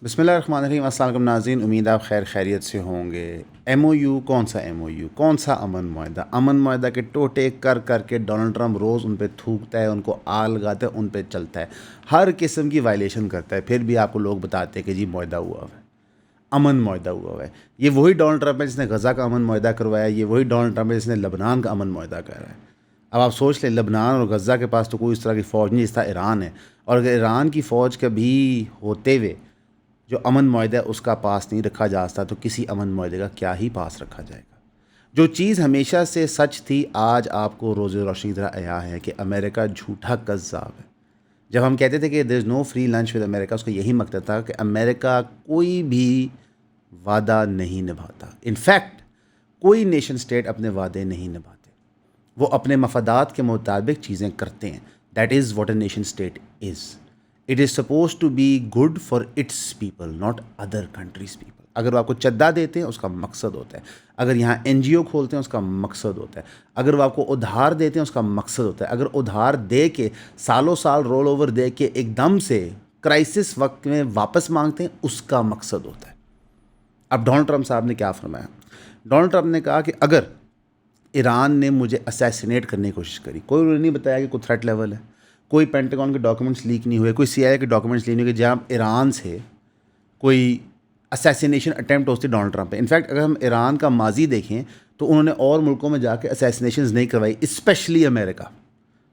بسم اللہ الرحمن الرحیم۔ السلام علیکم ناظرین، امید آپ خیر خیریت سے ہوں گے۔ ایم او یو کون سا ایم او یو، کون سا امن معاہدہ؟ امن معاہدہ کے ٹوٹے کر کر کے ڈونلڈ ٹرمپ روز ان پہ تھوکتا ہے، ان کو آل لگاتا ہے، ان پہ چلتا ہے، ہر قسم کی وائلیشن کرتا ہے، پھر بھی آپ کو لوگ بتاتے ہیں کہ جی معاہدہ ہوا ہوا ہے، امن معاہدہ ہوا ہوا ہے۔ یہ وہی ڈونلڈ ٹرمپ ہے جس نے غزہ کا امن معاہدہ کروایا، یہ وہی ڈونلڈ ٹرمپ ہے جس نے لبنان کا امن معاہدہ کرایا ہے۔ اب آپ سوچ لیں، لبنان اور غزہ کے پاس تو کوئی اس طرح کی فوج نہیں جس طرح ایران ہے، اور اگر ایران کی فوج کبھی ہوتے ہوئے جو امن معاہدہ ہے اس کا پاس نہیں رکھا جا سکتا، تو کسی امن معاہدے کا کیا ہی پاس رکھا جائے گا؟ جو چیز ہمیشہ سے سچ تھی، آج آپ کو روز روشنی کی طرح عیاں ہے کہ امریکہ جھوٹا کذاب ہے۔ جب ہم کہتے تھے کہ دیر از نو فری لنچ ود امریکہ، اس کا یہی مقصد تھا کہ امریکہ کوئی بھی وعدہ نہیں نبھاتا۔ انفیکٹ کوئی نیشن اسٹیٹ اپنے وعدے نہیں نبھاتے، وہ اپنے مفادات کے مطابق چیزیں کرتے ہیں۔ That is what a nation state is. It is suppose to be good for its people, not other countries people. اگر وہ آپ کو چندہ دیتے ہیں اس کا مقصد ہوتا ہے، اگر یہاں این جی او کھولتے ہیں اس کا مقصد ہوتا ہے، اگر وہ آپ کو ادھار دیتے ہیں اس کا مقصد ہوتا ہے، اگر ادھار دے کے سالوں سال رول اوور دے کے ایک دم سے کرائسس وقت میں واپس مانگتے ہیں، اس کا مقصد ہوتا ہے۔ اب ڈونلڈ ٹرمپ صاحب نے کیا فرمایا؟ ڈونلڈ ٹرمپ نے کہا کہ اگر ایران نے مجھے اسیسینیٹ کرنے کی کوشش کری، کوئی انہوں نے نہیں بتایا کہ کوئی تھریٹ لیول ہے، کوئی پینٹاگون کے ڈاکومنٹس لیک نہیں ہوئے، کوئی سی آئی اے کے ڈاکومنٹس لیک نہیں ہوئے کہ جہاں ایران سے کوئی اسیسینیشن اٹیمپٹ ہوتی ڈونلڈ ٹرمپ پہ۔ انفیکٹ اگر ہم ایران کا ماضی دیکھیں تو انہوں نے اور ملکوں میں جا کے اسیسینیشنز نہیں کروائی، اسپیشلی امریکہ۔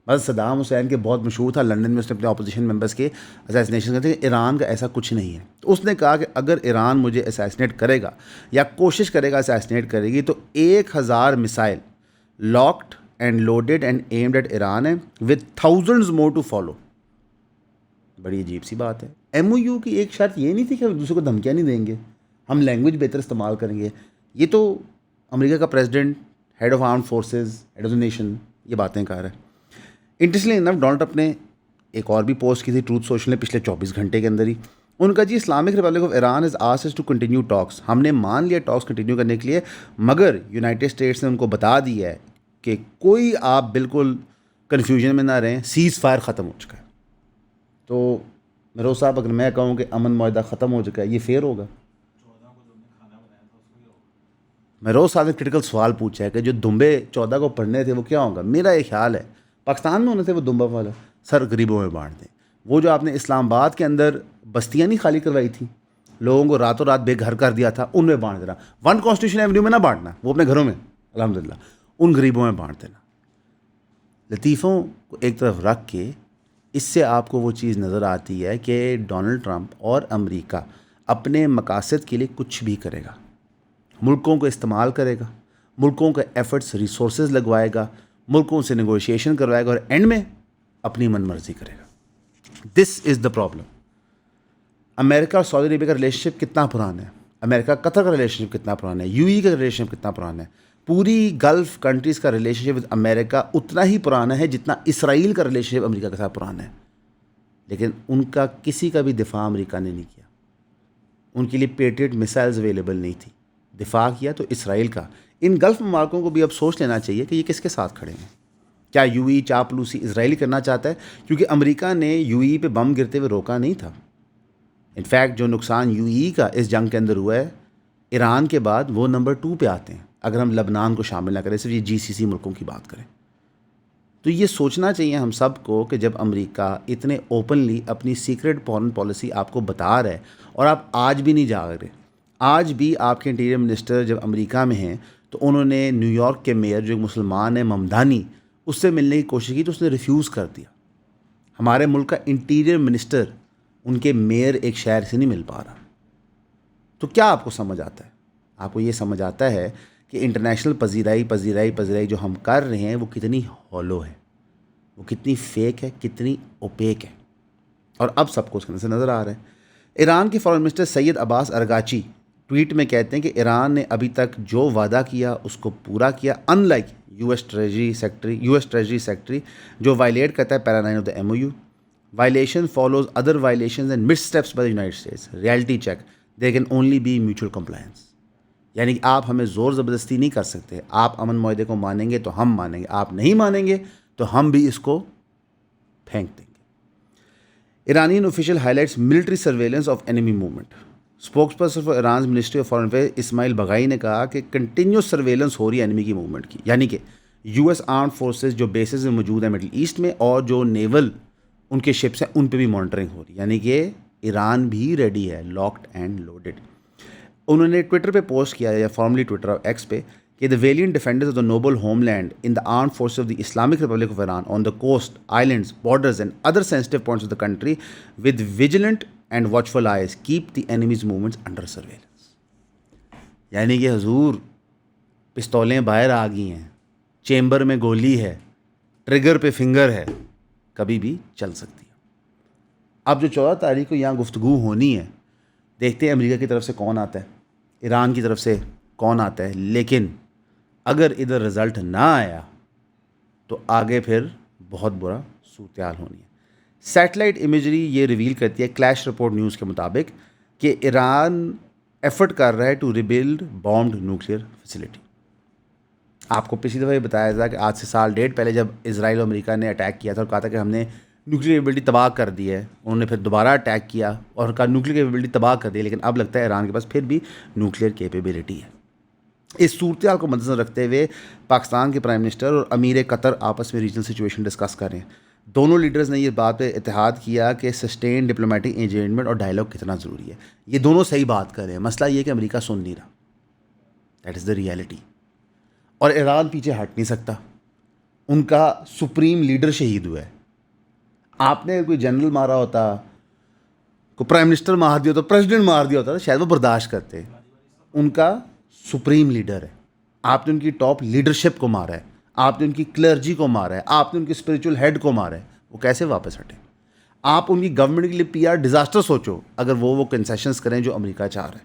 بس صدام حسین کے بہت مشہور تھا، لنڈن میں اس نے اپنے اپوزیشن ممبرس کے اسیسینیشن کرتے ہیں۔ ایران کا ایسا کچھ نہیں ہے۔ تو اس نے کہا کہ اگر ایران مجھے اسیسینیٹ کرے گا یا کوشش کرے گا اسیسینیٹ کرے گی، تو 1000 missile locked and loaded and aimed at Iran ہے، with thousands more to follow. بڑی عجیب سی بات ہے۔ ایم او یو کی ایک شرط یہ نہیں تھی کہ ہم دوسرے کو دھمکیاں نہیں دیں گے، ہم لینگویج بہتر استعمال کریں گے۔ یہ تو امریکہ کا president, head of armed forces, head of the nation یہ باتیں کر رہا ہے۔ انٹرسٹنگلی انف ڈونلڈ ٹرمپ نے ایک اور بھی پوسٹ کی تھی ٹروتھ سوشل نے پچھلے 24 گھنٹے کے اندر ہی۔ ان کا جی Islamic Republic of Iran is asked to continue talks, ہم نے مان لیا ٹاکس کنٹینیو کرنے کے لیے، مگر یونائٹڈ اسٹیٹس نے ان کو بتا دیا ہے کہ کوئی آپ بالکل کنفیوژن میں نہ رہیں، سیز فائر ختم ہو چکا ہے۔ تو مروز صاحب، اگر میں کہوں کہ امن معاہدہ ختم ہو چکا ہے، یہ فیئر ہوگا؟ مروز صاحب نے کرٹیکل سوال پوچھا ہے کہ جو دمبے 14 کو پڑھنے تھے وہ کیا ہوں گا؟ میرا یہ خیال ہے پاکستان میں ہونے تھے وہ دمبا والا، سر غریبوں میں بانٹ دیں۔ وہ جو آپ نے اسلام آباد کے اندر بستیاں نہیں خالی کروائی تھیں، لوگوں کو راتوں رات بے گھر کر دیا تھا، ان میں بانٹ دینا۔ ون کانسٹیٹیوشن ایونیو میں نہ بانٹنا، وہ اپنے گھروں میں الحمدللہ ان غریبوں میں بانٹ دینا۔ لطیفوں کو ایک طرف رکھ کے اس سے آپ کو وہ چیز نظر آتی ہے کہ ڈونلڈ ٹرمپ اور امریکہ اپنے مقاصد کے لیے کچھ بھی کرے گا، ملکوں کو استعمال کرے گا، ملکوں کے ایفرٹس ریسورسز لگوائے گا، ملکوں سے نیگوشیشن کروائے گا، اور اینڈ میں اپنی من مرضی کرے گا۔ دس از دا پرابلم۔ امریکہ اور سعودی عربیہ کا ریلیشن شپ کتنا پرانا ہے؟ امریکہ قطر کا ریلیشن شپ کتنا پرانا ہے؟ یو ای کا ریلیشن شپ کتنا پرانا ہے؟ پوری گلف کنٹریز کا ریلیشن شپ ود امریکہ اتنا ہی پرانا ہے جتنا اسرائیل کا ریلیشن شپ امریکہ کے ساتھ پرانا ہے، لیکن ان کا کسی کا بھی دفاع امریکہ نے نہیں کیا۔ ان کے لیے پیٹریٹ میسائلز اویلیبل نہیں تھی، دفاع کیا تو اسرائیل کا۔ ان گلف ممالکوں کو بھی اب سوچ لینا چاہیے کہ یہ کس کے ساتھ کھڑے ہیں۔ کیا یو ای چاپلوسی اسرائیل کرنا چاہتا ہے؟ کیونکہ امریکہ نے یو ای پہ بم گرتے ہوئے روکا نہیں تھا۔ انفیکٹ جو نقصان یو ای کا اس جنگ کے اندر ہوا ہے، ایران کے بعد وہ نمبر 2 پہ آتے ہیں، اگر ہم لبنان کو شامل نہ کریں، صرف یہ جی سی سی ملکوں کی بات کریں۔ تو یہ سوچنا چاہیے ہم سب کو کہ جب امریکہ اتنے اوپنلی اپنی سیکرٹ فارن پالیسی آپ کو بتا رہا ہے، اور آپ آج بھی نہیں جا رہے، آج بھی آپ کے انٹیریئر منسٹر جب امریکہ میں ہیں تو انہوں نے نیو یارک کے میئر جو ایک مسلمان ہے ممدانی، اس سے ملنے کی کوشش کی تو اس نے ریفیوز کر دیا۔ ہمارے ملک کا انٹیریئر منسٹر ان کے میئر ایک شہر سے نہیں مل پا رہا۔ تو کیا آپ کو سمجھ آتا ہے؟ آپ کو یہ سمجھ آتا ہے کہ انٹرنیشنل پذیرائی جو ہم کر رہے ہیں وہ کتنی ہالو ہے، وہ کتنی فیک ہے، کتنی اوپیک ہے، اور اب سب کو اس کے اندر سے نظر آ رہا ہے۔ ایران کے فارن منسٹر سید عباس ارغاچی ٹویٹ میں کہتے ہیں کہ ایران نے ابھی تک جو وعدہ کیا اس کو پورا کیا، in like U S treasury secretary جو وائلیٹ کرتا ہے para 9 of the M O U. Violation follows other violations and missteps by the United States, reality check, there can only be mutual compliance. یعنی کہ آپ ہمیں زور زبردستی نہیں کر سکتے، آپ امن معاہدے کو مانیں گے تو ہم مانیں گے، آپ نہیں مانیں گے تو ہم بھی اس کو پھینک دیں گے۔ Iranian official highlights military surveillance of enemy movement. Spokesperson for Iran's ministry of foreign affair Ismail Baghaei نے کہا کہ کنٹینیوس سرویلنس ہو رہی ہے انیمی کی موومنٹ کی، یعنی کہ یو ایس آرمڈ فورسز جو بیسز میں موجود ہیں مڈل ایسٹ میں اور جو نیول ان کے شپس ہیں ان پہ بھی مانیٹرنگ ہو رہی ہے، یعنی کہ ایران بھی ریڈی ہے، لاکڈ اینڈ لوڈڈ. انہوں نے ٹویٹر پہ پوسٹ کیا یا فارملی ٹویٹر ایکس پہ کہ the valiant defenders of the noble homeland in the armed forces of the Islamic Republic of Iran on the coast islands borders and other sensitive points of the country with vigilant and watchful eyes keep the enemies movements under surveillance. یعنی کہ حضور پستولیں باہر آ گئی ہیں، chamber میں گولی ہے، trigger پہ فنگر ہے، کبھی بھی چل سکتی ہے. اب جو 14 تاریخ کو یہاں گفتگو ہونی ہے، دیکھتے ہیں امریکہ کی طرف سے کون آتا ہے، ایران کی طرف سے کون آتا ہے، لیکن اگر ادھر رزلٹ نہ آیا تو آگے پھر بہت برا صورتحال ہونی ہے. سیٹلائٹ امیجری یہ ریویل کرتی ہے کلیش رپورٹ نیوز کے مطابق کہ ایران ایفرٹ کر رہا ہے ٹو ریبلڈ بامبڈ نیوکلیئر فیسلٹی. آپ کو پچھلی دفعہ یہ بتایا تھا کہ آج سے سال ڈیڑھ پہلے جب اسرائیل اور امریکہ نے اٹیک کیا تھا اور کہا تھا کہ ہم نے نیوکلیئر کیپیبلٹی تباہ کر دی ہے، انہوں نے پھر دوبارہ اٹیک کیا اور کہا نیوکلیئر کیپیبلٹی تباہ کر دی، لیکن اب لگتا ہے ایران کے پاس پھر بھی نیوکلیئر کیپیبلٹی ہے. اس صورتحال کو مد نظر رکھتے ہوئے پاکستان کے پرائم منسٹر اور امیر قطر آپس میں ریجنل سچویشن ڈسکس کر رہے ہیں. دونوں لیڈرز نے یہ بات پہ اتحاد کیا کہ سسٹین ڈپلومیٹک انگیجمنٹ اور ڈائلاگ کتنا ضروری ہے. یہ دونوں صحیح بات کر رہے ہیں، مسئلہ یہ کہ امریکہ سن نہیں رہا، دیٹ از دا ریئلٹی. اور ایران پیچھے ہٹ نہیں سکتا، ان کا سپریم لیڈر شہید ہوا ہے. آپ نے کوئی جنرل مارا ہوتا، کوئی پرائم منسٹر مار دیا ہوتا، پریزیڈنٹ مار دیا ہوتا، شاید وہ برداشت کرتے. ان کا سپریم لیڈر ہے، آپ نے ان کی ٹاپ لیڈرشپ کو مارا ہے، آپ نے ان کی کلرجی کو مارا ہے، آپ نے ان کی اسپریچول ہیڈ کو مارا ہے، وہ کیسے واپس ہٹیں؟ آپ ان کی گورنمنٹ کے لیے پی آر ڈیزاسٹر سوچو اگر وہ کنسیشنز کریں جو امریکہ چاہ رہا ہے.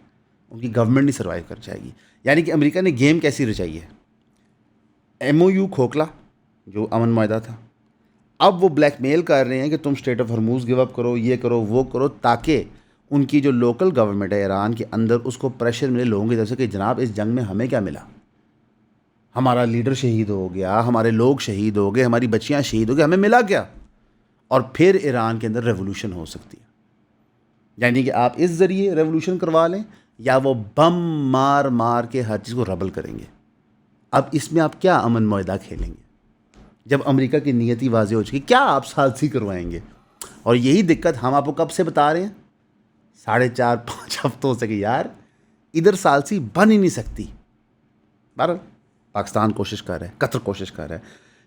ان کی گورنمنٹ نہیں سروائیو کر جائے گی. یعنی کہ امریکہ نے گیم کیسی رچائی ہے، ایم او یو کھوکھلا جو امن معاہدہ تھا، اب وہ بلیک میل کر رہے ہیں کہ تم اسٹیٹ آف ہرموز گیو اپ کرو، یہ کرو وہ کرو، تاکہ ان کی جو لوکل گورنمنٹ ہے ایران کے اندر اس کو پریشر ملے لوگوں کی طرف سے کہ جناب اس جنگ میں ہمیں کیا ملا، ہمارا لیڈر شہید ہو گیا، ہمارے لوگ شہید ہو گئے، ہماری بچیاں شہید ہو گئی، ہمیں ملا کیا؟ اور پھر ایران کے اندر ریولوشن ہو سکتی ہے. یعنی کہ آپ اس ذریعے ریولوشن کروا لیں یا وہ بم مار مار کے ہر چیز کو ربل کریں گے. اب اس میں آپ کیا امن معاہدہ کھیلیں گے جب امریکہ کی نیتی واضح ہو چکی؟ کیا آپ ثالثی کروائیں گے؟ اور یہی دقت ہم آپ کو کب سے بتا رہے ہیں، 4.5-5 ہفتوں سے کہ یار ادھر ثالثی بن ہی نہیں سکتی. بہرحال پاکستان کوشش کر رہا ہے، قطر کوشش کر رہا ہے.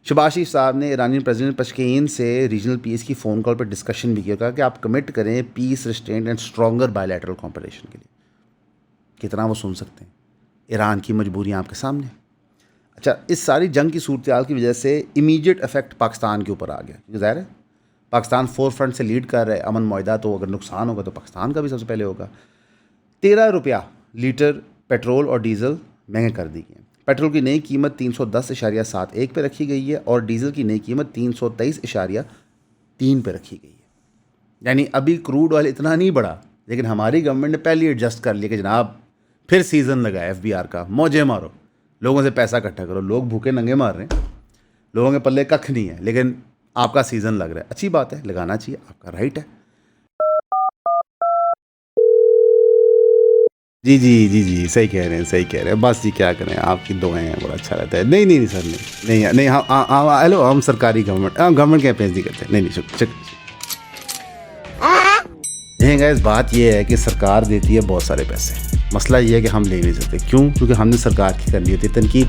شہباز شریف صاحب نے ایرانین پریزیڈنٹ پشکین سے ریجنل پیس کی فون کال پر ڈسکشن بھی کیا، کہا کہ آپ کمٹ کریں peace resistant and stronger bilateral cooperation کے لیے. کتنا وہ سن سکتے ہیں؟ ایران کی مجبوریاں آپ کے سامنے. اچھا، اس ساری جنگ کی صورتحال کی وجہ سے امیڈیٹ افیکٹ پاکستان کے اوپر آ گیا، کیونکہ ظاہر ہے پاکستان فور فرنٹ سے لیڈ کر رہا ہے امن معاہدہ، تو اگر نقصان ہوگا تو پاکستان کا بھی سب سے پہلے ہوگا. 13 روپیہ لیٹر پیٹرول اور ڈیزل مہنگے کر دی گئے ہیں. پیٹرول کی نئی قیمت 310.71 پہ رکھی گئی ہے اور ڈیزل کی نئی قیمت 323.3 پہ رکھی گئی ہے. یعنی ابھی کروڈ آئل اتنا نہیں بڑھا، لیکن ہماری گورنمنٹ نے پہلے ایڈجسٹ کر لیا کہ جناب پھر سیزن لگا ہے FBR کا، موجے مارو، لوگوں سے پیسہ اکٹھا کرو. لوگ بھوکے ننگے مار رہے ہیں، لوگوں کے پلے ککھ نہیں ہے، لیکن آپ کا سیزن لگ رہا ہے. اچھی بات ہے، لگانا چاہیے، آپ کا رائٹ ہے. جی جی جی جی صحیح کہہ رہے ہیں، صحیح کہہ رہے ہیں. بس جی کیا کریں، آپ کی دعائیں ہیں، بڑا اچھا رہتا ہے. نہیں نہیں سر، نہیں نہیں، ہیلو، ہم سرکاری گورنمنٹ کیمپینز نہیں کرتے. نہیں نہیں، شکریہ. دیکھیں گا، اس بات یہ ہے کہ سرکار دیتی ہے بہت سارے پیسے، مسئلہ یہ ہے کہ ہم لے نہیں سکتے. کیوں؟ کیونکہ ہم نے سرکار کی کرنی ہوتی ہے تنقید،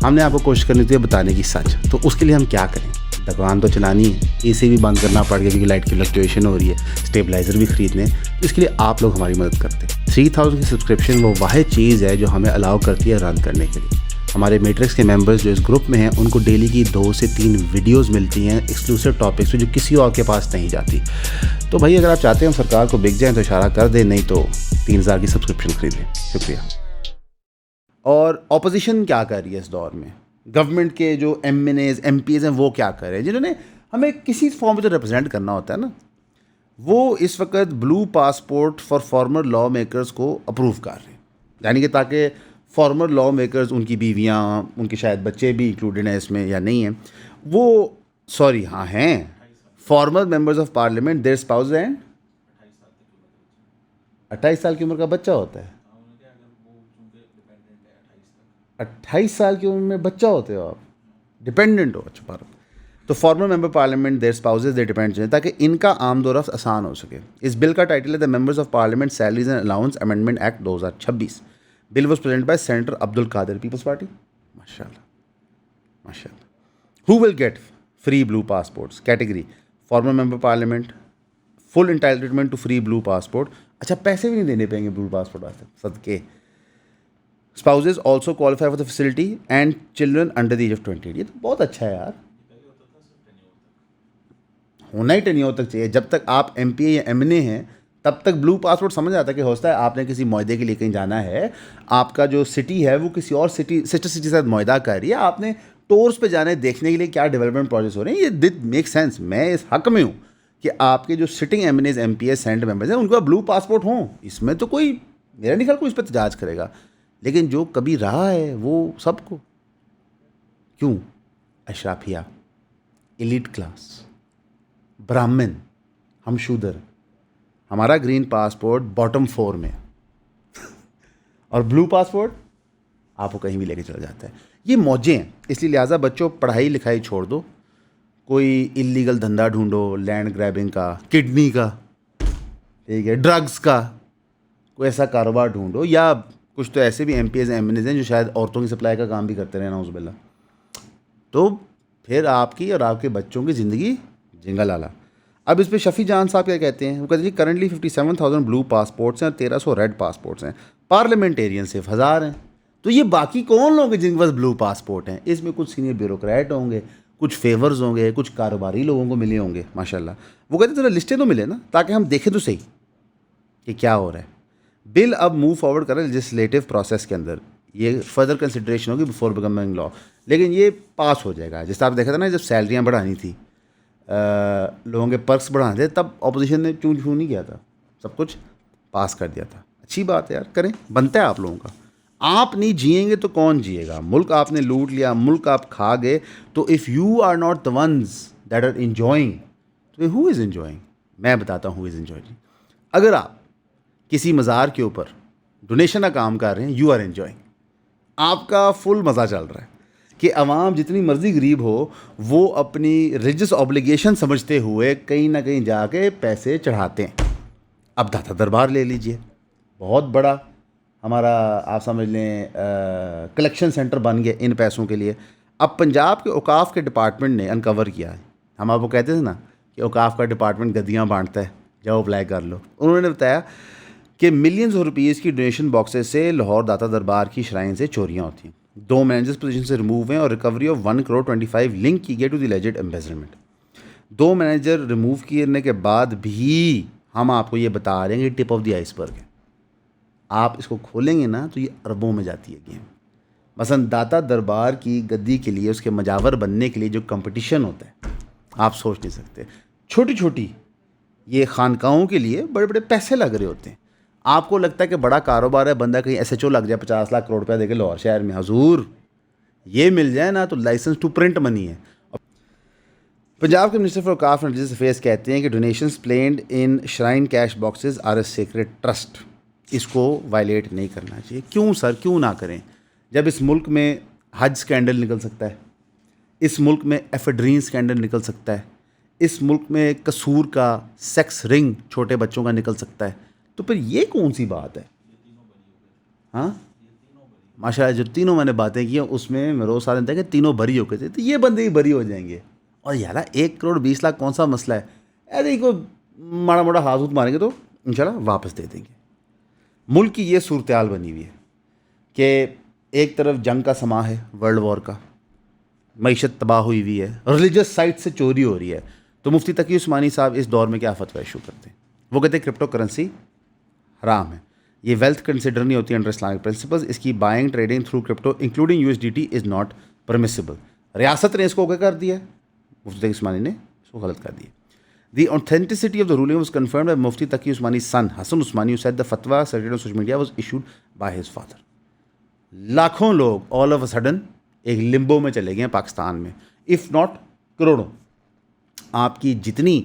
ہم نے آپ کو کوشش کرنی ہوتی ہے بتانے کی سچ. تو اس کے لیے ہم کیا کریں؟ دکان تو چلانی ہے، اے سی بھی بند کرنا پڑ گیا کیونکہ لائٹ کی فلکچویشن ہو رہی ہے، اسٹیبلائزر بھی خریدنے. تو اس کے لیے آپ لوگ ہماری مدد کرتے ہیں. 3000 کی سبسکرپشن وہ واحد چیز ہے جو ہمیں الاؤ کرتی ہے رن کرنے کے لیے. ہمارے میٹرکس کے ممبرز جو اس گروپ میں ہیں ان کو ڈیلی کی 2 سے 3 ویڈیوز ملتی ہیں ایکسکلوسیو ٹاپکس پہ جو کسی اور کے پاس نہیں جاتی. تو بھائی اگر آپ چاہتے ہیں ہم سرکار کو بک جائیں تو اشارہ کر دیں، نہیں تو 3000 کی سبسکرپشن خرید لیں. شکریہ. اور اپوزیشن کیا کر رہی ہے اس دور میں؟ گورنمنٹ کے جو ایم پیز ہیں وہ کیا کر رہے ہیں؟ جنہوں نے ہمیں کسی فارم پہ تو ریپرزینٹ کرنا ہوتا ہے نا، وہ اس وقت blue passport for former lawmakers کو اپروو کر رہے ہیں. یعنی کہ تاکہ فارمر لا میکرز، ان کی بیویاں، ان کے شاید بچے بھی انکلوڈڈ ہیں اس میں یا نہیں ہیں، وہ سوری ہاں ہیں former members of parliament their spouse and 28 سال کی عمر کا بچہ ہوتا ہے. 28 سال کی عمر میں بچہ ہوتے ہو آپ, ڈپینڈنٹ ہو. اچھا بھارت. تو فارمر ممبر پارلیمنٹ دیر اسپاؤزز دیر ڈپینڈ تاکہ ان کا آمد و رفت آسان ہو سکے. اس بل کا ٹائٹل ہے the members of parliament salaries and allowance amendment act 2026. Bill was present by senator Abdul Qadir, Peoples Party. ماشاء اللہ ماشاء اللہ. Who will get free blue passports category former member parliament, full entitlement to free blue passport. اچھا پیسے بھی نہیں دینے پائیں گے بلو پاسپورٹ واسطے, صدقے. Spouses also qualify for the facility and children under the age of 28. یہ تو بہت اچھا ہے یار, ہونا ہی 10 ایئر تک چاہیے. جب تک آپ ایم پی اے یا ایم این اے ہیں تب تک بلو پاسپورٹ سمجھ آتا ہے کہ ہوتا ہے آپ نے کسی معاہدے کے لیے کہیں جانا ہے, آپ کا جو سٹی ہے وہ کسی اور سٹی سسٹر سٹی کے ساتھ معاہدہ کر رہی ہے, آپ نے ٹورس پہ جانا ہے دیکھنے کے لیے کیا ڈیولپمنٹ پروجیکٹس ہو رہے ہیں. یہ ڈڈ میک سینس. میں اس حق میں ہوں کہ آپ کے جو sitting M N As M P s senate members ہیں ان کو بلو پاسپورٹ ہوں. اس میں تو کوئی میرا نہیں خیال کوئی اس پہ احتجاج کرے گا. لیکن جو کبھی رہا ہے وہ سب کو کیوں, اشرافیہ, ایلیٹ کلاس, براہمن, ہم شودر, ہمارا گرین پاسپورٹ باٹم 4 میں اور بلو پاسپورٹ آپ کو کہیں بھی لے کے چلا جاتا ہے. یہ موجیں ہیں, اس لیے لہٰذا بچوں پڑھائی لکھائی چھوڑ دو, کوئی انلیگل دھندا ڈھونڈو, لینڈ گریبنگ کا, کڈنی کا, ٹھیک ہے, ڈرگس کا, کوئی ایسا کاروبار ڈھونڈو. یا کچھ تو ایسے بھی M P As M N As ہیں جو شاید عورتوں کی سپلائی کا کام بھی کرتے رہے, نعوذ باللہ. تو پھر آپ کی اور آپ کے بچوں کی زندگی جنگل آلا. اب اس پہ شفیع جان صاحب کیا کہتے ہیں, وہ کہتے ہیں کرنٹلی 57,000 بلو پاسپورٹس ہیں اور 1,300 ریڈ پاسپورٹس ہیں. پارلیمنٹیرین صرف 1,000 ہیں. تو یہ باقی کون لوگ ہیں جن کے پاس بلو پاسپورٹ ہیں؟ اس میں کچھ سینئر بیوروکریٹ ہوں گے, کچھ فیورز ہوں گے, کچھ کاروباری لوگوں کو ملے ہوں گے. ماشاء اللہ. وہ کہتے ہیں ذرا لسٹیں تو ملے نا تاکہ ہم دیکھیں تو صحیح کہ کیا ہو رہا ہے. بل اب موو فارورڈ کریں لیجسلیٹو پروسیس کے اندر, یہ فردر کنسیڈریشن ہوگی بفور بیکمنگ لا, لیکن یہ پاس ہو جائے گا. جس طرح آپ دیکھا تھا نا جب سیلریاں بڑھانی تھی, لوگوں کے پرکس بڑھانے تھے, تب اپوزیشن نے چون چھو نہیں کیا تھا, سب کچھ پاس کر دیا تھا. اچھی بات ہے یار, کریں, بنتا ہے آپ لوگوں کا. آپ نہیں جئیں گے تو کون جیے گا؟ ملک آپ نے لوٹ لیا, ملک آپ کھا گئے, تو if you are not the ones that are enjoying, تو ہو از انجوائنگ؟ میں بتاتا ہوں ہو از انجوائنگ. اگر آپ کسی مزار کے اوپر ڈونیشن کا کام کر رہے ہیں, یو آر انجوائنگ. آپ کا فل مزہ چل رہا ہے کہ عوام جتنی مرضی غریب ہو وہ اپنی ریلیجس اوبلیگیشن سمجھتے ہوئے کہیں نہ کہیں جا کے پیسے چڑھاتے ہیں. اب داتا دربار لے لیجئے, بہت بڑا ہمارا آپ سمجھ لیں کلیکشن سینٹر بن گیا ان پیسوں کے لیے. اب پنجاب کے اوقاف کے ڈپارٹمنٹ نے انکور کیا ہے. ہم آپ کو کہتے تھے نا کہ اوقاف کا ڈپارٹمنٹ گدیاں بانٹتا ہے, جاؤ اپلائی کر لو. انہوں نے بتایا کہ ملینز آف روپیز کی ڈونیشن باکسز سے لاہور داتا دربار کی شرائن سے چوریاں ہوتی ہیں. 2 مینیجرز پوزیشن سے ریموو ہیں اور ریکوری آف 1.25 crore لنک کی گئی ٹو دی لیجڈ ایمبیزرمنٹ. 2 مینیجر ریموو کرنے کے بعد بھی ہم آپ کو یہ بتا رہے ہیں کہ ٹپ آف دی آئس برگ ہے. آپ اس کو کھولیں گے نا تو یہ اربوں میں جاتی ہے گیم. مثلا داتا دربار کی گدی کے لیے, اس کے مجاور بننے کے لیے جو کمپٹیشن ہوتا ہے آپ سوچ نہیں سکتے. چھوٹی چھوٹی یہ خانقاہوں کے لیے بڑے بڑے پیسے لگ رہے ہوتے ہیں. آپ کو لگتا ہے کہ بڑا کاروبار ہے, بندہ کہیں ایس ایچ او لگ جائے 50 لاکھ کروڑ روپیہ دے کے لاہور شہر میں, حضور یہ مل جائے نا تو لائسنس ٹو پرنٹ منی ہے. پنجاب کے منسٹر فار اوقاف اینڈ ریلیجیس افیئرز کہتے ہیں کہ donations placed in shrine cash boxes are a secret trust. اس کو وائلیٹ نہیں کرنا چاہیے. کیوں سر, کیوں نہ کریں؟ جب اس ملک میں حج اسکینڈل نکل سکتا ہے, اس ملک میں ایفیڈرین اسکینڈل نکل سکتا ہے, اس ملک میں قصور کا سیکس رنگ چھوٹے بچوں کا نکل سکتا ہے, تو پھر یہ کون سی بات ہے؟ ہاں ماشاء اللہ, جو تینوں میں نے باتیں کی ہیں اس میں روز سارے تھے کہ تینوں بری ہو گئے تھے, تو یہ بندے ہی بری ہو جائیں گے. اور یار 1 کروڑ 20 لاکھ کون سا مسئلہ ہے؟ ایسے ہی کو ماڑا موڑا ہاتھ ہاتھ ماریں گے تو انشاءاللہ واپس دے دیں گے. ملک کی یہ صورتحال بنی ہوئی ہے کہ ایک طرف جنگ کا سما ہے, ورلڈ وار کا, معیشت تباہ ہوئی ہوئی ہے, ریلیجس سائٹ سے چوری ہو رہی ہے. تو مفتی تقی عثمانی صاحب اس دور میں کیا فتویٰ ایشو کرتے ہیں؟ وہ کہتے ہیں کرپٹو کرنسی حرام ہے, یہ ویلتھ کنسیڈر نہیں ہوتی انڈر اسلامک پرنسپلز, اس کی buying trading through crypto including USDT is not permissible. ریاست نے اس کو اوکے کر دیا ہے, مفتی تقی عثمانی نے اس کو غلط کر دیا. دی authenticity of the ruling was confirmed by Mufti Taqi Usmani's son Hassan Usmani, who said the fatwa circulated on social media was issued by his father. لاکھوں لوگ all of a sudden ایک لمبو میں چلے گئے ہیں پاکستان میں, if not کروڑوں. آپ کی جتنی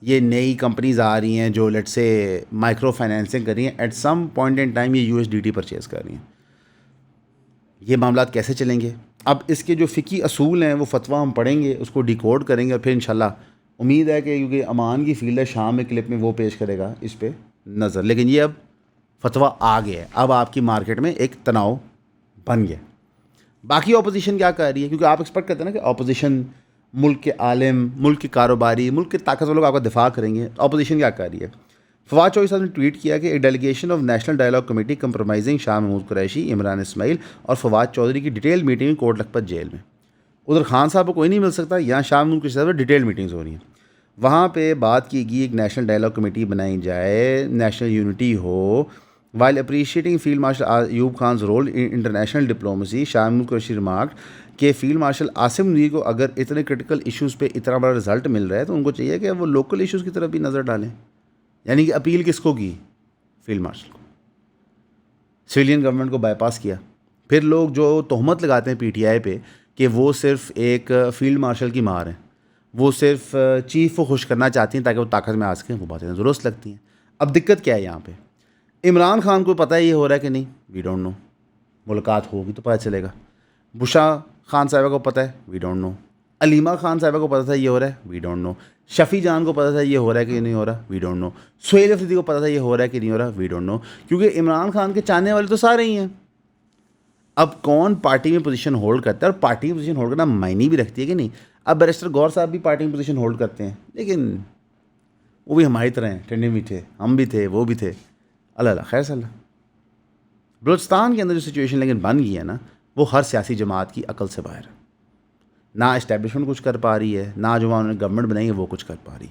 یہ نئی کمپنیز آ رہی ہیں جو لیٹ سے مائکرو فائنینسنگ کر رہی ہیں، at some point in time یہ USDT پرچیز کر رہی ہیں. یہ معاملات کیسے چلیں گے؟ اب اس کے جو فقہی اصول ہیں وہ فتویٰ ہم پڑھیں گے، اس کو ڈیکوڈ کریں گے، اور پھر انشاءاللہ امید ہے کہ کیونکہ امان کی فیلڈ ہے، شام میں کلپ میں وہ پیش کرے گا اس پہ نظر. لیکن یہ اب فتویٰ آ گیا ہے، اب آپ کی مارکیٹ میں ایک تناؤ بن گیا. باقی اپوزیشن کیا کر رہی ہے؟ کیونکہ آپ ایکسپیکٹ کرتے ہیں نا کہ اپوزیشن ملک کے عالم، ملک کے کاروباری، ملک کے طاقتور لوگ آپ کا دفاع کریں گے. تو اپوزیشن کیا کر رہی ہے؟ فواد چوہدری صاحب نے ٹویٹ کیا کہ ایک delegation of national dialogue committee comprising Shah Mahmood Qureshi, Imran Ismail اور فواد چوہدری کی detail meeting Kot Lakhpat jail میں. ادھر خان صاحب کو کوئی نہیں مل سکتا، یہاں شاہ محمود قریشی صاحب ڈیٹیل میٹنگز ہو رہی ہیں. وہاں پہ بات کی گئی ایک نیشنل ڈائیلاگ کمیٹی بنائی جائے، نیشنل یونٹی ہو. While appreciating field marshal Ayub Khan's role in international diplomacy, Shah Mahmood Qureshi remarked کہ فیلڈ مارشل عاصم منیر کو اگر اتنے کرٹیکل ایشوز پہ اتنا بڑا رزلٹ مل رہا ہے تو ان کو چاہیے کہ وہ لوکل ایشوز کی طرف بھی نظر ڈالیں. یعنی کہ اپیل کس کو کی؟ فیلڈ مارشل کو. سویلین گورنمنٹ کو بائی پاس کیا. پھر لوگ جو تہمت لگاتے ہیں PTI پہ کہ وہ صرف ایک فیلڈ مارشل کی مار ہیں، وہ صرف چیف کو خوش کرنا چاہتی ہیں تاکہ وہ طاقت میں آ سکیں، وہ باتیں درست لگتی ہیں. اب دقت کیا ہے یہاں پہ؟ عمران خان کو پتہ ہے یہ ہو رہا ہے کہ نہیں؟ We don't know. ملاقات ہوگی تو پتہ چلے گا. بشا خان صاحبہ کو پتہ ہے؟ وی ڈونٹ نو. علیمہ خان صاحبہ کو پتہ تھا یہ ہو رہا ہے؟ وی ڈونٹ نو. شفیع جان کو پتہ تھا یہ ہو رہا ہے کہ نہیں ہو رہا؟ We don't know. Sohail Afridi کو پتہ تھا یہ ہو رہا ہے کہ نہیں ہو رہا؟ We don't know. کیونکہ عمران خان کے چاہنے والے تو سارے ہی ہیں. اب کون پارٹی میں پوزیشن ہولڈ کرتا ہے، اور پارٹی میں پوزیشن ہولڈ کرنا معنی بھی رکھتی ہے کہ نہیں؟ اب بیرسٹر غور صاحب بھی پارٹی میں پوزیشن ہولڈ کرتے ہیں، لیکن وہ بھی ہماری طرح ہیں، ٹھنڈے میٹھے، ہم بھی تھے وہ بھی تھے. اللہ خیر صلی اللہ. بلوچستان کے اندر جو سچویشن لیکن بن گئی ہے نا، وہ ہر سیاسی جماعت کی عقل سے باہر ہے. نہ اسٹیبلشمنٹ کچھ کر پا رہی ہے، نہ جو انہوں نے گورنمنٹ بنائی ہے وہ کچھ کر پا رہی.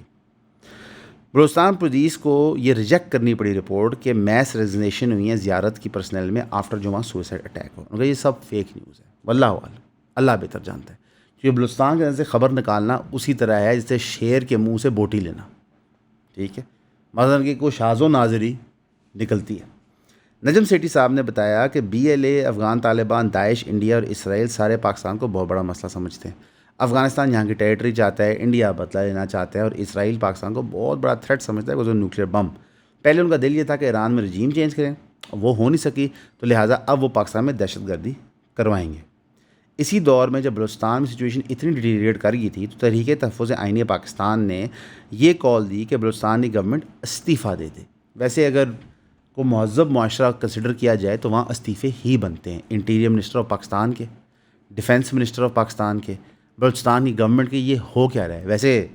بلوچستان پولیس کو یہ ریجیکٹ کرنی پڑی رپورٹ کہ میس ریزنیشن ہوئی ہیں زیارت کی پرسنل میں آفٹر جمعہ سوئسائڈ اٹیک ہو. ان کا یہ سب فیک نیوز ہے، واللہ عالم، اللہ بہتر جانتا ہے. کیونکہ بلوچستان کے اندر سے خبر نکالنا اسی طرح ہے جیسے شیر کے منہ سے بوٹی لینا. ٹھیک ہے، مثلاً کہ کوئی شاز و ناظری نکلتی ہے. نجم سیٹھی صاحب نے بتایا کہ BLA، افغان طالبان، داعش، انڈیا اور اسرائیل سارے پاکستان کو بہت بڑا مسئلہ سمجھتے ہیں. افغانستان یہاں کی ٹیریٹری چاہتا ہے، انڈیا بدلہ لینا چاہتا ہے، اور اسرائیل پاکستان کو بہت بڑا تھریٹ سمجھتا ہے، وہ نیوکلیئر بم. پہلے ان کا دل یہ تھا کہ ایران میں رجیم چینج کریں، وہ ہو نہیں سکی، تو لہٰذا اب وہ پاکستان میں دہشت گردی کروائیں گے. اسی دور میں جب بلوچستان میں سچویشن اتنی ڈیٹیریٹ کر گئی تھی تو تحریک تحفظ آئینی پاکستان نے یہ کال دی کہ بلوچستانی گورنمنٹ استعفیٰ دے دے. ویسے اگر کو مہذب معاشرہ کنسیڈر کیا جائے تو وہاں استعفے ہی بنتے ہیں، انٹیریئر منسٹر آف پاکستان کے، ڈیفینس منسٹر آف پاکستان کے. بلوچستان کی گورنمنٹ کے یہ ہو کیا رہا ہے؟ ویسے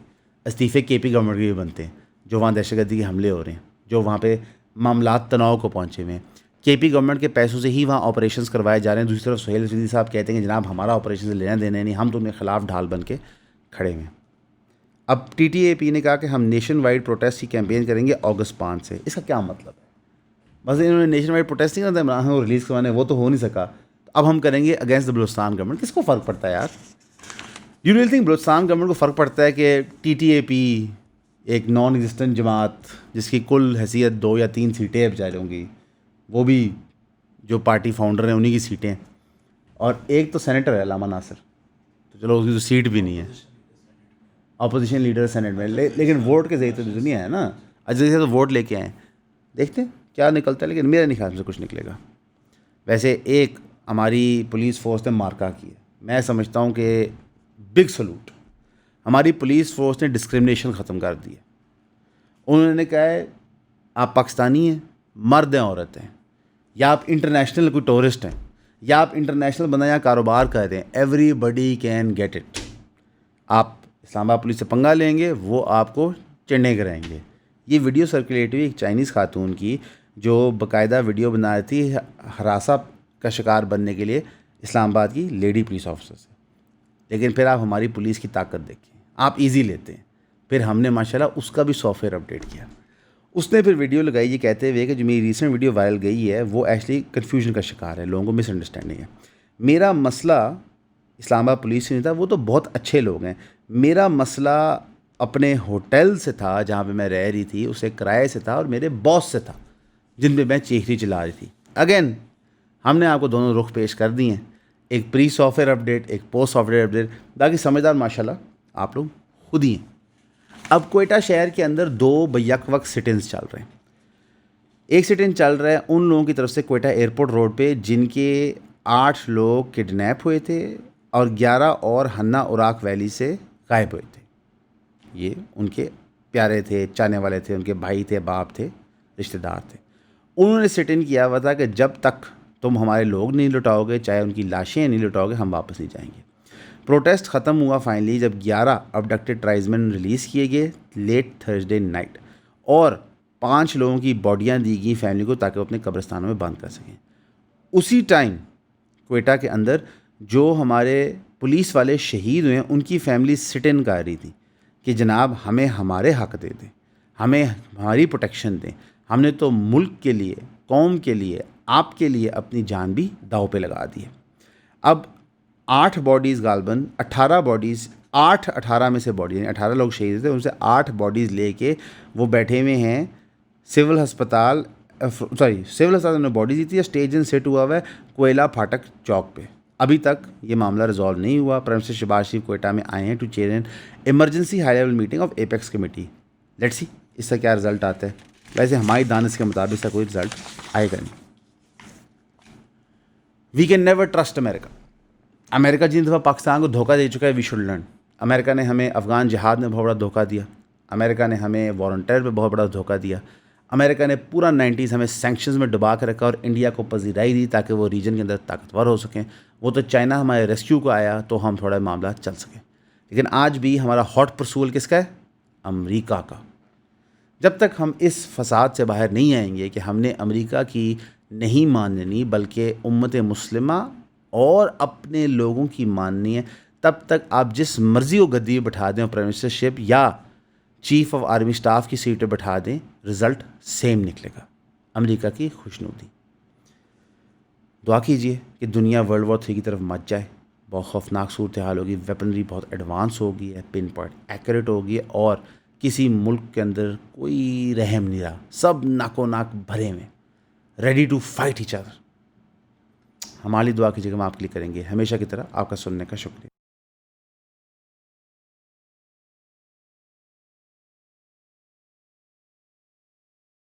استعفے KP گورنمنٹ کے بھی بنتے ہیں جو وہاں دہشت گردی کے حملے ہو رہے ہیں، جو وہاں پہ معاملات تناؤ کو پہنچے ہوئے ہیں. KP گورنمنٹ کے پیسوں سے ہی وہاں آپریشنز کروائے جا رہے ہیں. دوسری طرف سہیل افریدی صاحب کہتے ہیں کہ جناب ہمارا آپریشن سے لینا دینا نہیں، ہم تو ان کے خلاف ڈھال بن کے کھڑے ہوئے ہیں. اب TTAP نے کہا کہ ہم نیشن وائڈ پروٹیسٹ کی کیمپین کریں گے اگست 5 سے. اس کا کیا مطلب ہے؟ بس انہوں نے نیشن وائڈ پروٹیسٹ نہیں کرتا عمران خان کو ریلیز کروانے، وہ تو ہو نہیں سکا، تو اب ہم کریں گے اگینسٹ دا بلوچستان گورنمنٹ. کس کو فرق پڑتا ہے یار؟ You real think Balochistan government کو فرق پڑتا ہے کہ TTAP ایک نان ایگزسٹنٹ جماعت جس کی کل حیثیت 2 یا 3 سیٹیں اب جائے ہوں گی، وہ بھی جو پارٹی فاؤنڈر ہیں انہی کی سیٹیں، اور ایک تو سینیٹر ہے علامہ ناصر، تو چلو اس کی تو سیٹ بھی نہیں ہے، اپوزیشن لیڈر سینٹ میں، لیکن ووٹ کے ذریعے تو دنیا ہے نا. اجزا سے تو ووٹ لے کے آئیں، دیکھتے ہیں کیا نکلتا ہے، لیکن میرے نہیں خیال سے کچھ نکلے گا. ویسے ایک ہماری پولیس فورس نے مارکا کی ہے، میں سمجھتا ہوں کہ بگ سلوٹ. ہماری پولیس فورس نے ڈسکرمنیشن ختم کر دی ہے. انہوں نے کہا ہے آپ پاکستانی ہیں، مرد ہیں، عورت ہیں، یا آپ انٹرنیشنل کوئی ٹورسٹ ہیں، یا آپ انٹرنیشنل بندہ یا کاروبار کرتے ہیں، everybody can get it. آپ اسلام آباد پولیس سے پنگا لیں گے، وہ آپ کو چنڈے کرائیں گے. یہ ویڈیو سرکولیٹ ہوئی ایک چائنیز خاتون کی جو باقاعدہ ویڈیو بنا رہی تھی ہراساں کا شکار بننے کے لیے اسلام آباد کی لیڈی پولیس آفیسر سے. لیکن پھر آپ ہماری پولیس کی طاقت دیکھیں، آپ ایزی لیتے ہیں. پھر ہم نے ماشاءاللہ اس کا بھی سافٹ ویئر اپڈیٹ کیا. اس نے پھر ویڈیو لگائی یہ کہتے ہوئے کہ جو میری ریسنٹ ویڈیو وائرل گئی ہے وہ ایکچولی کنفیوژن کا شکار ہے، لوگوں کو مس انڈرسٹینڈنگ ہے. میرا مسئلہ اسلام آباد پولیس سے نہیں تھا، وہ تو بہت اچھے لوگ ہیں. میرا مسئلہ اپنے ہوٹل سے تھا جہاں پہ میں رہ رہی تھی، اسے کرائے سے تھا، اور میرے باس سے تھا جن پہ میں چیخری چلا رہی تھی. اگین ہم نے آپ کو دونوں رخ پیش کر دی ہیں، ایک پری سافٹ ویئر اپڈیٹ، ایک پوسٹ سافٹ ویئر اپڈیٹ. باقی سمجھدار ماشاءاللہ آپ لوگ خود ہی ہیں. اب کوئٹہ شہر کے اندر 2 بیک وقت سٹ انس چل رہے ہیں. ایک سٹ ان چل رہا ہے ان لوگوں کی طرف سے کوئٹہ ایئرپورٹ روڈ پہ جن کے 8 لوگ کڈنیپ ہوئے تھے اور 11 اور ہنا عراق ویلی سے غائب ہوئے تھے. یہ ان کے پیارے تھے, چاہنے والے تھے, ان کے بھائی تھے, باپ تھے, رشتہ دار تھے. انہوں نے سٹ ان کیا ہوا تھا کہ جب تک تم ہمارے لوگ نہیں لٹاؤ گے, چاہے ان کی لاشیں نہیں لٹاؤ گے, ہم واپس نہیں جائیں گے. پروٹیسٹ ختم ہوا فائنلی جب 11 ابڈکٹڈ ٹرائبسمین ریلیز کیے گئے لیٹ تھرسڈے نائٹ, اور 5 لوگوں کی باڈیاں دی گئی فیملی کو تاکہ وہ اپنے قبرستانوں میں بند کر سکیں. اسی ٹائم کوئٹہ کے اندر جو ہمارے پولیس والے شہید ہوئے ہیں ان کی فیملی سٹ ان کر رہی تھی کہ جناب ہمیں ہمارے حق دے دیں, ہمیں ہماری پروٹیکشن دیں. ہم نے تو ملک کے لیے, قوم کے لیے, آپ کے لیے اپنی جان بھی داؤ پہ لگا دی ہے. اب 8 باڈیز غالباً 18 باڈیز 18 میں سے باڈی یعنی 18 لوگ شہید تھے, ان سے 8 باڈیز لے کے وہ بیٹھے ہوئے ہیں سول ہسپتال میں باڈی دی تھی. اسٹیج ان سیٹ ہوا ہے کوئلہ پھاٹک چوک پہ. ابھی تک یہ معاملہ ریزالو نہیں ہوا. پرائم منسٹر شہباز شریف کوئٹہ میں آئے ہیں to chair an emergency high level meeting of apex committee. Let's see اس سے کیا رزلٹ آتا ہے. ویسے ہماری دانش کے مطابق اس کا کوئی رزلٹ آئے گا نہیں. وی کین نیور ٹرسٹ امریکہ. امریکہ جن دفعہ پاکستان کو دھوکہ دے چکا ہے, وی شوڈ لرن. امریکہ نے ہمیں افغان جہاد میں بہت بڑا دھوکہ دیا. امریکہ نے ہمیں وار آن ٹیرر پہ بہت بڑا دھوکہ دیا. امریکہ نے پورا 90s ہمیں سینکشنز میں ڈبا کے رکھا اور انڈیا کو پذیرائی دی تاکہ وہ ریجن کے اندر طاقتور ہو سکیں. وہ تو چائنا ہمارے ریسکیو کو آیا تو ہم تھوڑا معاملات چل سکیں. لیکن آج بھی ہمارا ہاٹ پرسول کس کا ہے؟ امریکہ کا. جب تک ہم اس فساد سے باہر نہیں آئیں گے کہ ہم نے امریکہ کی نہیں ماننی بلکہ امت مسلمہ اور اپنے لوگوں کی ماننی ہے, تب تک آپ جس مرضی کو گدی بٹھا دیں, پرائم منسٹرشپ یا چیف آف آرمی اسٹاف کی سیٹ پہ بٹھا دیں, رزلٹ سیم نکلے گا, امریکہ کی خوشنودی. دعا کیجئے کہ دنیا ورلڈ وار 3 کی طرف مت جائے. بہت خوفناک صورتحال ہوگی, ویپنری بہت ایڈوانس ہوگی ہے, پن پوائنٹ ایکوریٹ ہوگی ہے, اور کسی ملک کے اندر کوئی رحم نہیں رہا. سب ناکو ناک بھرے میں, ready to fight each other. ہماری دعا کیجیے کہ ہم آپ کے لیے کریں گے. ہمیشہ کی طرح آپ کا سننے کا شکریہ.